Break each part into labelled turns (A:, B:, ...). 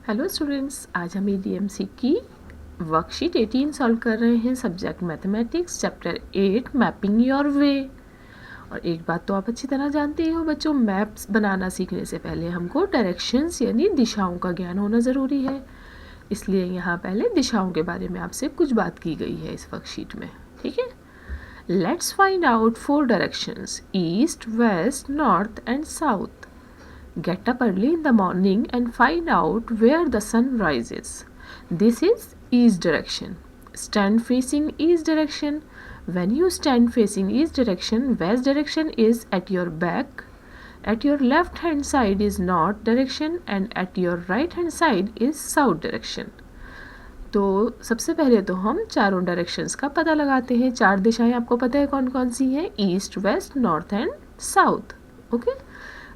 A: Hello students, आज हम EDMC की वर्कशीट 18 सॉल्व कर रहे हैं। Subject mathematics, chapter 8 mapping your way. और एक बात तो आप अच्छी तरह जानते ही हो बच्चों, मैप्स बनाना सीखने से पहले हमको डायरेक्शंस यानी दिशाओं का ज्ञान होना ज़रूरी है। इसलिए यहाँ पहले दिशाओं के बारे में आपसे कुछ बात की गई है इस वर्कशीट में। ठीक है, let's find out 4 directions: east, west, north and south. Get up early in the morning and find out where the sun rises. This is east direction. Stand facing east direction. When you stand facing east direction, west direction is at your back. At your left hand side is north direction and at your right hand side is south direction. तो सबसे पहले तो हम चारों directions का पता लगाते हैं। 4 दिशाएं आपको पता है कौन कौन सी हैं: east, west, north and south. Okay,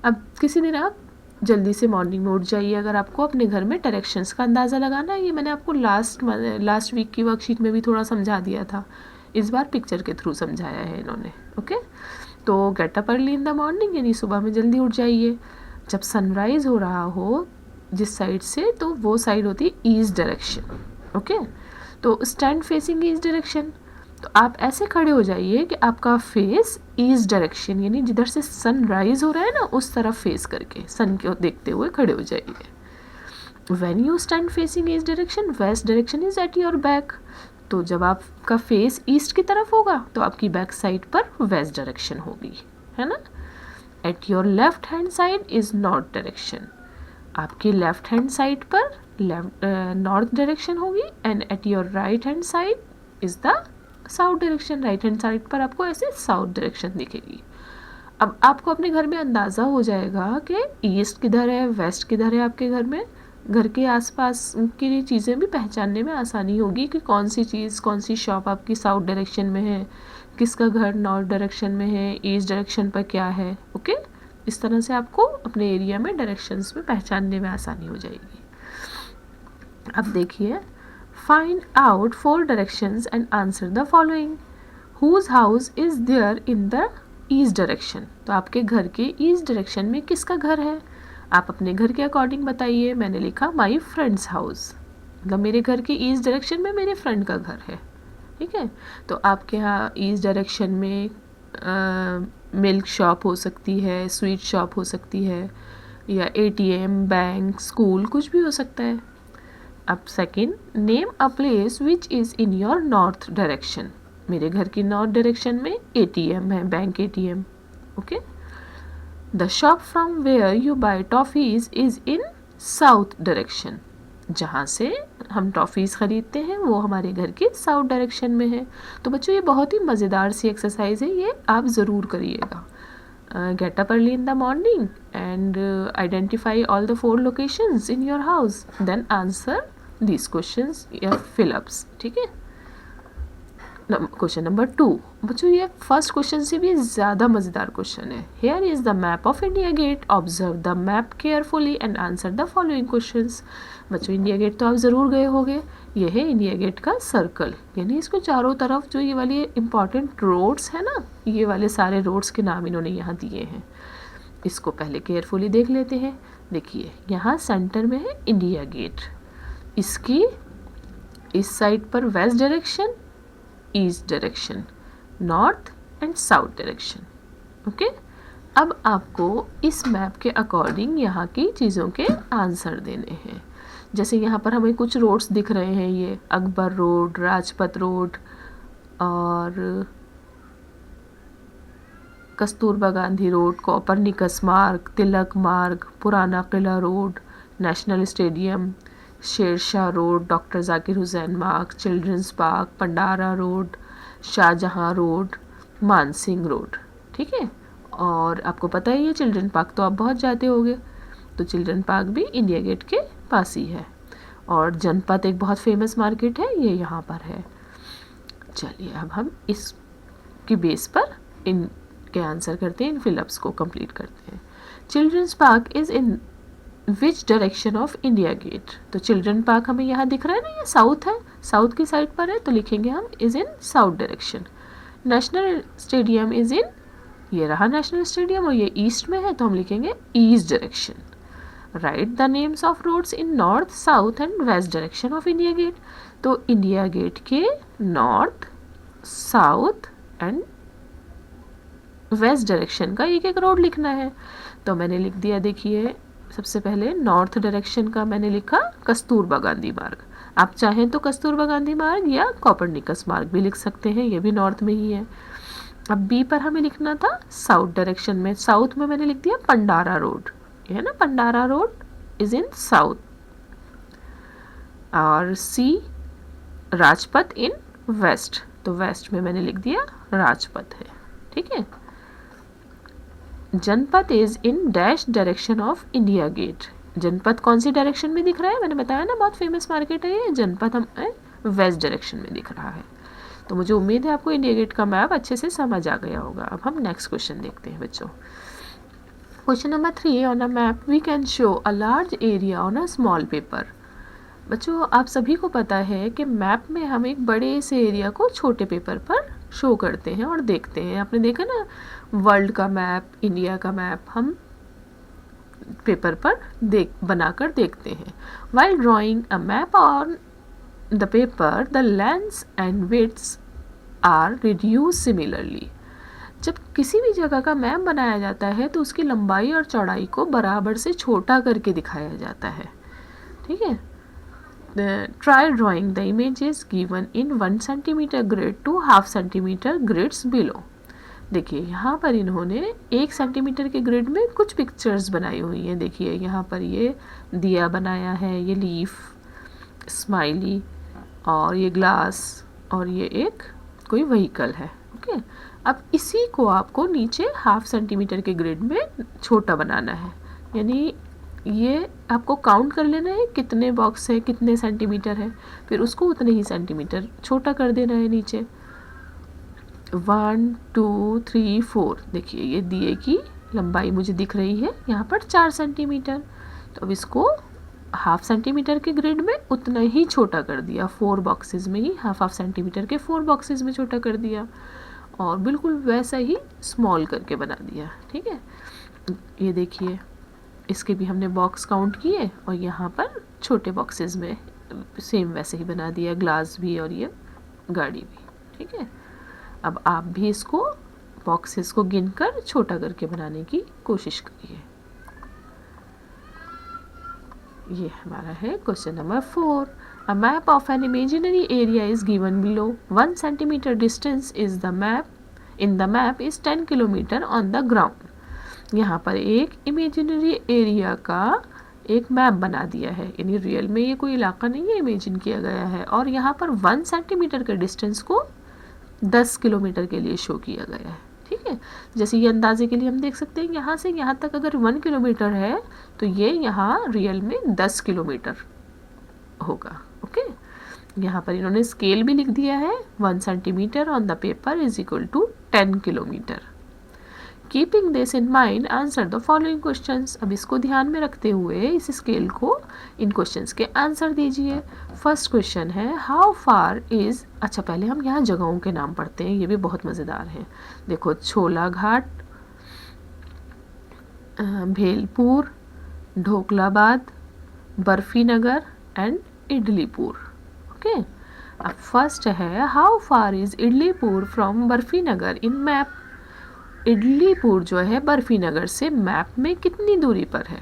A: अब किसी दिन आप जल्दी से मॉर्निंग में उठ जाइए। अगर आपको अपने घर में डायरेक्शंस का अंदाज़ा लगाना है, ये मैंने आपको लास्ट वीक की वर्कशीट में भी थोड़ा समझा दिया था, इस बार पिक्चर के थ्रू समझाया है इन्होंने। ओके, तो get up early in the morning यानी सुबह में जल्दी उठ जाइए। जब सनराइज़ हो रहा हो जिस साइड से, तो वो साइड होती है ईस्ट डायरेक्शन। ओके, तो स्टैंड फेसिंग ईस्ट डायरेक्शन, तो आप ऐसे खड़े हो जाइए कि आपका फेस ईस्ट डायरेक्शन यानी जिधर से सन राइज हो रहा है ना, उस तरफ फेस करके सन को देखते हुए खड़े हो जाइए। When you stand facing east direction, west direction is at your back. तो जब आपका फेस ईस्ट की तरफ होगा तो आपकी बैक साइड पर वेस्ट डायरेक्शन होगी, है ना। At your left hand side is north direction, आपकी लेफ्ट हैंड साइड पर नॉर्थ डायरेक्शन होगी। And at your right hand side is the south direction, right hand side पर आपको ऐसे साउथ डायरेक्शन दिखेगी। अब आपको अपने घर में अंदाज़ा हो जाएगा कि ईस्ट किधर है, वेस्ट किधर है। आपके घर में, घर के आसपास की चीज़ें भी पहचानने में आसानी होगी कि कौन सी चीज़, कौन सी शॉप आपकी साउथ डायरेक्शन में है, किसका घर नॉर्थ डायरेक्शन में है, ईस्ट डायरेक्शन पर क्या है। ओके, इस तरह से आपको अपने एरिया में डायरेक्शंस में पहचानने में आसानी हो जाएगी। अब देखिए, find out 4 directions and answer the following. Whose house is there in the east direction? तो आपके घर के ईस्ट डायरेक्शन में किसका घर है? आप अपने घर के अकॉर्डिंग बताइए। मैंने लिखा माई फ्रेंड्स हाउस, मतलब मेरे घर के ईस्ट डायरेक्शन में मेरे फ्रेंड का घर है। ठीक है, तो आपके यहाँ ईस्ट डायरेक्शन में मिल्क शॉप हो सकती है, स्वीट शॉप हो सकती है, या ATM, बैंक, स्कूल, कुछ भी हो सकता है। अब second, name a place which is in your north direction. मेरे घर की नॉर्थ डायरेक्शन में ATM है, bank ATM। Okay, the shop from where you buy toffees is in south direction, जहाँ से हम टॉफ़ीज़ ख़रीदते हैं वो हमारे घर के साउथ डायरेक्शन में है। तो बच्चों, ये बहुत ही मज़ेदार सी एक्सरसाइज है, ये आप ज़रूर करिएगा। Get up early in the morning and identify all the 4 locations in your house, then answer these questions या fill-ups। ठीक है, क्वेश्चन नंबर 2 बच्चों, ये फर्स्ट क्वेश्चन से भी ज़्यादा मज़ेदार क्वेश्चन है। Here is the map of India Gate. Observe the map carefully and answer the following questions. बच्चों, इंडिया गेट तो आप ज़रूर गए होंगे। ये है इंडिया गेट का सर्कल, यानी इसको चारों तरफ जो ये वाली इंपॉर्टेंट रोड्स है ना, ये वाले सारे रोड्स के नाम इन्होंने यहाँ दिए हैं। इसको पहले केयरफुली देख लेते हैं। देखिए, यहाँ सेंटर में है इंडिया गेट, इसकी इस साइड पर west direction, east direction, north and south direction. Okay, अब आपको इस मैप के अकॉर्डिंग यहाँ की चीज़ों के आंसर देने हैं। जैसे यहाँ पर हमें कुछ रोड्स दिख रहे हैं, ये अकबर रोड, राजपथ रोड और कस्तूरबा गांधी रोड, कोपरनिकस मार्ग, Tilak Marg, Purana Qila road, national stadium, Shershah road, doctor Zakir Hussain Marg, children's park, Pandara road, Shahjahan road, Mansingh road. ठीक है, और आपको पता ही है चिल्ड्रन पार्क तो आप बहुत जाते होंगे, तो चिल्ड्रन पार्क भी इंडिया गेट के पास ही है। और जनपथ एक बहुत फेमस मार्केट है, ये यहाँ पर है। चलिए, अब हम इस की बेस पर इनके आंसर करते हैं, इन फिलअप्स को कंप्लीट करते हैं। Childrens park is in which direction of India Gate? तो चिल्ड्रन पार्क हमें यहाँ दिख रहा है ना, ये साउथ है, साउथ की साइड पर है, तो लिखेंगे हम is in south direction. National stadium is in, ये रहा नेशनल स्टेडियम और ये ईस्ट में है, तो हम लिखेंगे east direction. Right the names of roads in north, south and west direction of India Gate. तो इंडिया गेट के north, south and west direction का एक एक रोड लिखना है। तो मैंने लिख दिया, देखिए सबसे पहले नॉर्थ डायरेक्शन का मैंने लिखा कस्तूरबा गांधी मार्ग। आप चाहें तो कस्तूरबा गांधी मार्ग या कोपरनिकस मार्ग भी लिख सकते हैं, ये भी नॉर्थ में ही है। अब बी पर हमें लिखना था साउथ डायरेक्शन में, साउथ में मैंने लिख दिया पंडारा रोड, ये है ना, Pandara road is in south. और सी राजपथ इन वेस्ट, तो वेस्ट में मैंने लिख दिया राजपथ है, ठीक है। Janpath is in dash direction of India gate, Janpath कौन सी डायरेक्शन में दिख रहा है, मैंने बताया ना बहुत फेमस मार्केट है ये, जनपथ हमें वेस्ट डायरेक्शन में दिख रहा है। तो मुझे उम्मीद है आपको इंडिया गेट का मैप अच्छे से समझ आ गया होगा। अब हम नेक्स्ट क्वेश्चन देखते हैं बच्चों। Question number 3, on a map we can show a large area on a small paper. बच्चों आप सभी को पता है कि मैप में हम एक बड़े से एरिया को छोटे पेपर पर शो करते हैं और देखते हैं। आपने देखा ना वर्ल्ड का मैप, इंडिया का मैप हम पेपर पर बनाकर देखते हैं। While drawing a map on the paper the lengths and widths are reduce similarly. जब किसी भी जगह का मैप बनाया जाता है तो उसकी लंबाई और चौड़ाई को बराबर से छोटा करके दिखाया जाता है, ठीक है। Try drawing the images given in 1 centimeter grid to half centimeter grids below। देखिए यहाँ पर इन्होंने 1 सेंटीमीटर के ग्रिड में कुछ पिक्चर्स बनाई हुई हैं। देखिए यहाँ पर ये दिया बनाया है, ये लीफ, स्माइली, और ये ग्लास, और ये एक कोई व्हीकल है, ओके। अब इसी को आपको नीचे हाफ सेंटीमीटर के ग्रिड में छोटा बनाना है, यानी ये आपको काउंट कर लेना है कितने बॉक्स है, कितने सेंटीमीटर है, फिर उसको उतने ही सेंटीमीटर छोटा कर देना है नीचे। 1 2 3 4, देखिए ये दिए की लंबाई मुझे दिख रही है यहाँ पर 4 सेंटीमीटर। तो अब इसको हाफ सेंटीमीटर के ग्रिड में उतना ही छोटा कर दिया, 4 बॉक्सेस में ही हाफ सेंटीमीटर के 4 बॉक्सेस में छोटा कर दिया, और बिल्कुल वैसा ही स्मॉल करके बना दिया, ठीक है। ये देखिए इसके भी हमने बॉक्स काउंट किए और यहाँ पर छोटे बॉक्सेस में सेम वैसे ही बना दिया, ग्लास भी और ये गाड़ी भी, ठीक है। अब आप भी इसको बॉक्सेस को गिनकर छोटा करके बनाने की कोशिश करिए। ये हमारा है question number 4। A map of an imaginary area is given below. 1 centimetre distance is the map in the map is 10 kilometre on the ground. यहाँ पर एक इमेजिनरी एरिया का एक मैप बना दिया है, यानी रियल में ये कोई इलाका नहीं है, इमेजिन किया गया है, और यहाँ पर 1 सेंटीमीटर के डिस्टेंस को 10 किलोमीटर के लिए शो किया गया है, ठीक है। जैसे ये अंदाजे के लिए हम देख सकते हैं यहाँ से यहाँ तक अगर 1 किलोमीटर है तो ये यहाँ रियल में 10 किलोमीटर होगा, ओके। यहाँ पर इन्होंने स्केल भी लिख दिया है, 1 centimetre on the paper is equal to 10 kilometre. Keeping this in mind answer the following questions. अब इसको ध्यान में रखते हुए इस स्केल को, इन क्वेश्चंस के आंसर दीजिए। फर्स्ट क्वेश्चन है हाउ फार इज, अच्छा पहले हम यहाँ जगहों के नाम पढ़ते हैं, ये भी बहुत मज़ेदार है। देखो छोला घाट, भेलपुर, ढोकलाबाद, बर्फी नगर एंड इडलीपुर, ओके। अब फर्स्ट है how far is Idlipur from Barfi Nagar in map. Idlipur जो है बर्फी नगर से मैप में कितनी दूरी पर है,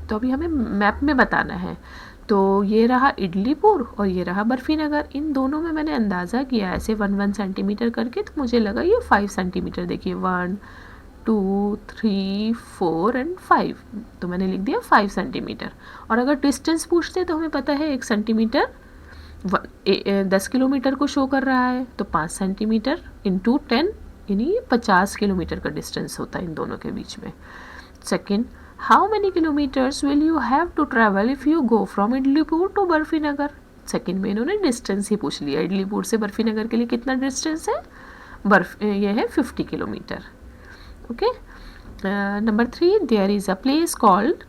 A: तो अभी हमें मैप में बताना है। तो ये रहा इडलीपुर और ये रहा बर्फी नगर, इन दोनों में मैंने अंदाज़ा किया ऐसे 1 सेंटीमीटर करके, तो मुझे लगा ये 5 सेंटीमीटर। देखिए 1 2 3 4 एंड 5, तो मैंने लिख दिया 5 सेंटीमीटर। और अगर डिस्टेंस पूछते तो हमें पता है 1 सेंटीमीटर 10 किलोमीटर को शो कर रहा है, तो 5 सेंटीमीटर इंटू 10 यानी 50 किलोमीटर का डिस्टेंस होता है इन दोनों के बीच में। Second, how many kilometres will you have to travel if you go from Idlipur to Barfi Nagar. Second में इन्होंने डिस्टेंस ही पूछ लिया, इडलीपुर से बर्फी नगर के लिए कितना डिस्टेंस है, ये है 50 kilometre, okay. Number 3, there is a place called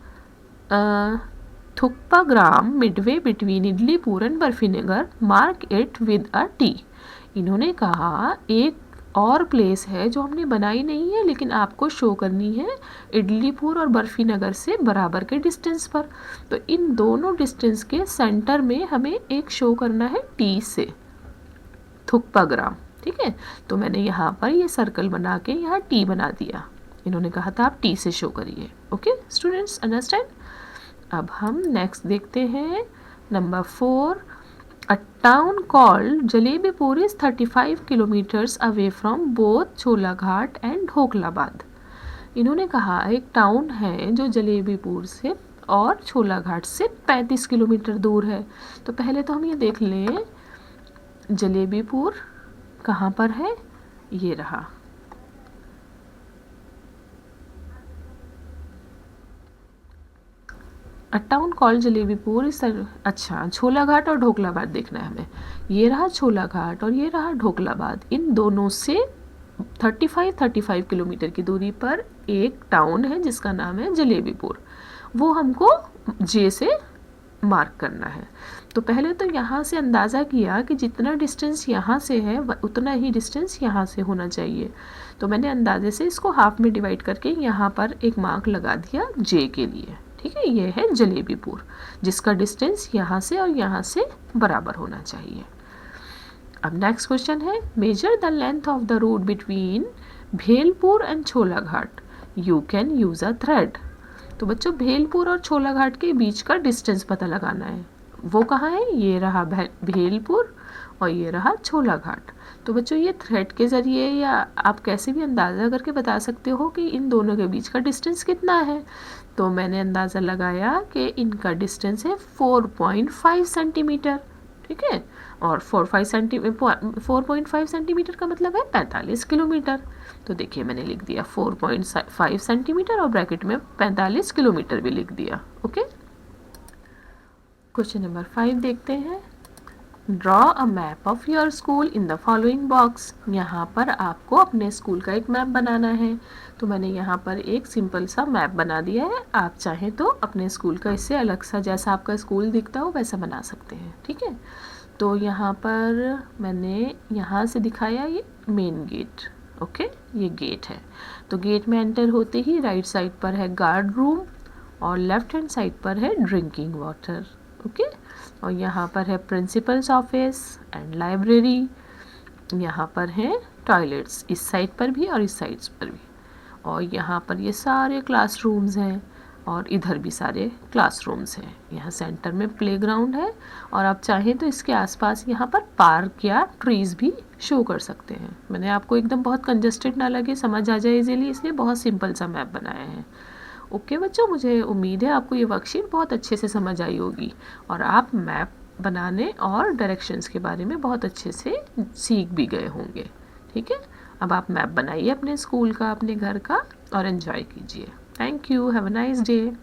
A: Thukpa Gram midway between Idlipur and Barfi Nagar, mark it with a T. इन्होंने कहा एक और प्लेस है जो हमने बनाई नहीं है लेकिन आपको शो करनी है इडलीपुर और बर्फी नगर से बराबर के डिस्टेंस पर। तो इन दोनों डिस्टेंस के सेंटर में हमें एक शो करना है टी से, थुक्पा ग्राम। ठीक है, तो मैंने यहाँ पर ये सर्कल बना के यहाँ टी बना दिया। इन्होंने कहा था आप टी से शो करिए। Okay students, understand. अब हम नेक्स्ट देखते हैं number 4। A town called Jalebipur is 35 kilometres away from both Chholaghat and Dhoklabad. इन्होंने कहा एक टाउन है जो जलेबीपुर से और छोलाघाट से 35 किलोमीटर दूर है। तो पहले तो हम ये देख लें जलेबीपुर कहाँ पर है, ये रहा। अ टाउन कॉल्ड जलेबीपुर इस अच्छा छोलाघाट और ढोकलाबाद देखना है हमें। ये रहा छोलाघाट और ये रहा ढोकलाबाद। इन दोनों से 35 किलोमीटर की दूरी पर एक टाउन है जिसका नाम है जलेबीपुर। वो हमको जे से मार्क करना है। तो पहले तो यहाँ से अंदाज़ा किया कि जितना डिस्टेंस यहाँ से है उतना ही डिस्टेंस यहाँ से होना चाहिए। तो मैंने अंदाजे से इसको हाफ में डिवाइड करके यहाँ पर एक मार्क लगा दिया जे के लिए। ठीक है, ये है जलेबीपुर जिसका डिस्टेंस यहाँ से और यहाँ से बराबर होना चाहिए। अब नेक्स्ट क्वेश्चन है measure the length of the road between Bhelpur and Chholaghat, you can use a thread. तो बच्चों भेलपुर और छोलाघाट के बीच का डिस्टेंस पता लगाना है। वो कहाँ है, ये रहा भेलपुर और ये रहा छोलाघाट। तो बच्चों ये थ्रेड के ज़रिए या आप कैसे भी अंदाज़ा करके बता सकते हो कि इन दोनों के बीच का डिस्टेंस कितना है। तो मैंने अंदाज़ा लगाया कि इनका डिस्टेंस है 4.5 सेंटीमीटर। ठीक है, और 4.5 सेंटीमीटर का मतलब है 45 किलोमीटर। तो देखिए मैंने लिख दिया 4.5 सेंटीमीटर और ब्रैकेट में 45 किलोमीटर भी लिख दिया। ओके, क्वेश्चन नंबर 5 देखते हैं। Draw a map of your school in the following box. यहाँ पर आपको अपने स्कूल का एक मैप बनाना है। तो मैंने यहाँ पर एक सिंपल सा मैप बना दिया है। आप चाहें तो अपने स्कूल का इससे अलग सा जैसा आपका स्कूल दिखता हो वैसा बना सकते हैं। ठीक है, तो यहाँ पर मैंने यहाँ से दिखाया ये मेन गेट। ओके, ये गेट है। तो गेट में एंटर होते ही राइट साइड पर है गार्ड रूम और लेफ्ट हैंड साइड पर है ड्रिंकिंग वाटर। ओके, और यहाँ पर है प्रिंसिपल्स ऑफिस एंड लाइब्रेरी। यहाँ पर है टॉयलेट्स, इस साइड पर भी और इस साइड पर भी। और यहाँ पर ये सारे क्लासरूम्स हैं और इधर भी सारे क्लासरूम्स हैं। यहाँ सेंटर में प्लेग्राउंड है और आप चाहें तो इसके आसपास यहाँ पर पार्क या ट्रीज़ भी शो कर सकते हैं। मैंने आपको एकदम बहुत कंजस्टेड ना लगे, समझ आ जाए इजीली, इसलिए बहुत सिंपल सा मैप बनाया है। ओके बच्चों, मुझे उम्मीद है आपको ये वर्कशीट बहुत अच्छे से समझ आई होगी और आप मैप बनाने और डायरेक्शंस के बारे में बहुत अच्छे से सीख भी गए होंगे। ठीक है, अब आप मैप बनाइए अपने स्कूल का, अपने घर का और एंजॉय कीजिए। Thank you, have a nice day.